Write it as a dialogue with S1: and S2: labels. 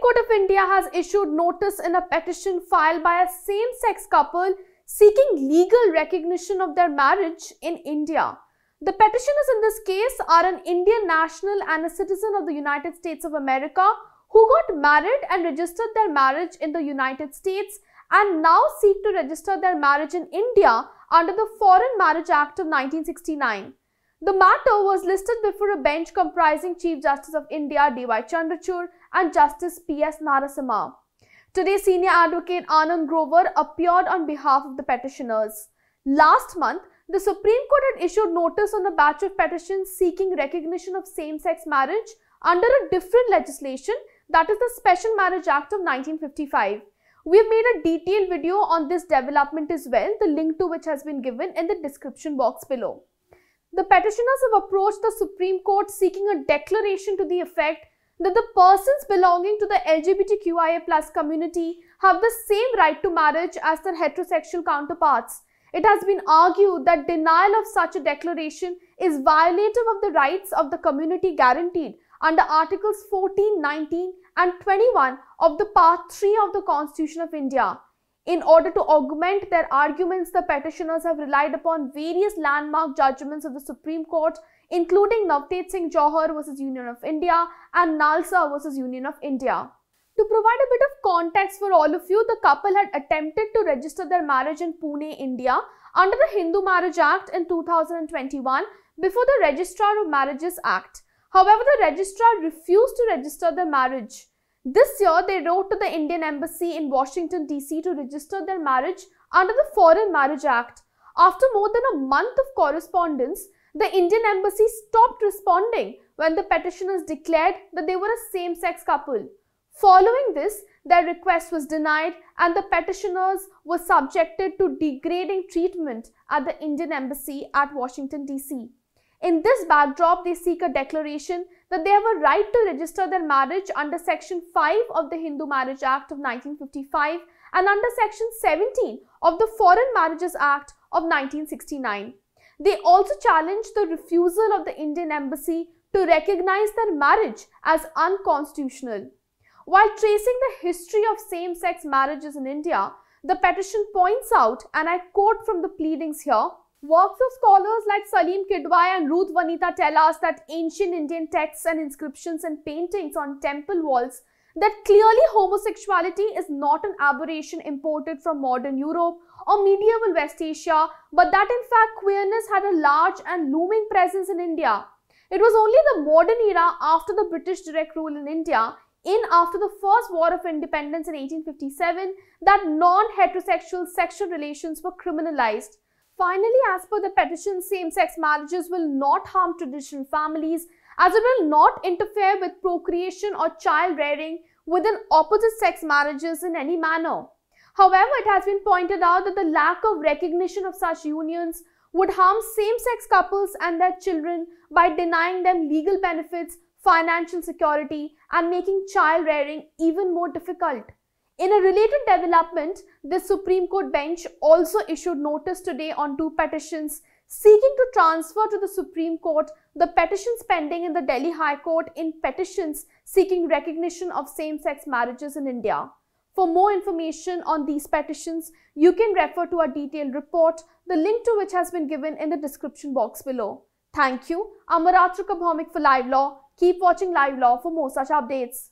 S1: Court of India has issued notice in a petition filed by a same-sex couple seeking legal recognition of their marriage in India. The petitioners in this case are an Indian national and a citizen of the United States of America who got married and registered their marriage in the United States and now seek to register their marriage in India under the Foreign Marriage Act of 1969. The matter was listed before a bench comprising Chief Justice of India D.Y. Chandrachud and Justice P.S. Narasimha. Today, senior advocate Anand Grover appeared on behalf of the petitioners. Last month, the Supreme Court had issued notice on a batch of petitions seeking recognition of same-sex marriage under a different legislation, that is the Special Marriage Act of 1955. We have made a detailed video on this development as well, the link to which has been given in the description box below. The petitioners have approached the Supreme Court seeking a declaration to the effect that the persons belonging to the LGBTQIA+ community have the same right to marriage as their heterosexual counterparts. It has been argued that denial of such a declaration is violative of the rights of the community guaranteed under Articles 14, 19 and 21 of the Part 3 of the Constitution of India. In order to augment their arguments, the petitioners have relied upon various landmark judgments of the Supreme Court, including Navtej Singh Johar v. Union of India and Nalsa v. Union of India. To provide a bit of context for all of you, the couple had attempted to register their marriage in Pune, India under the Hindu Marriage Act in 2021 before the Registrar of Marriages Act. However, the registrar refused to register their marriage. This year, they wrote to the Indian Embassy in Washington, D.C. to register their marriage under the Foreign Marriage Act. After more than a month of correspondence, the Indian Embassy stopped responding when the petitioners declared that they were a same-sex couple. Following this, their request was denied and the petitioners were subjected to degrading treatment at the Indian Embassy at Washington, D.C. In this backdrop, they seek a declaration that they have a right to register their marriage under Section 5 of the Hindu Marriage Act of 1955 and under Section 17 of the Foreign Marriages Act of 1969. They also challenge the refusal of the Indian Embassy to recognize their marriage as unconstitutional. While tracing the history of same-sex marriages in India, the petition points out, and I quote from the pleadings here, works of scholars like Salim Kidwai and Ruth Vanita tell us that ancient Indian texts and inscriptions and paintings on temple walls that clearly homosexuality is not an aberration imported from modern Europe or medieval West Asia, but that in fact queerness had a large and looming presence in India. It was only the modern era after the British direct rule in India, after the First War of Independence in 1857, that non-heterosexual sexual relations were criminalized. Finally, as per the petition, same-sex marriages will not harm traditional families as it will not interfere with procreation or child rearing within opposite-sex marriages in any manner. However, it has been pointed out that the lack of recognition of such unions would harm same-sex couples and their children by denying them legal benefits, financial security, and making child rearing even more difficult. In a related development, the Supreme Court bench also issued notice today on two petitions seeking to transfer to the Supreme Court the petitions pending in the Delhi High Court in petitions seeking recognition of same-sex marriages in India. For more information on these petitions, you can refer to a detailed report, the link to which has been given in the description box below. Thank you. I'm Aratrika Bhaumik for Live Law. Keep watching Live Law for more such updates.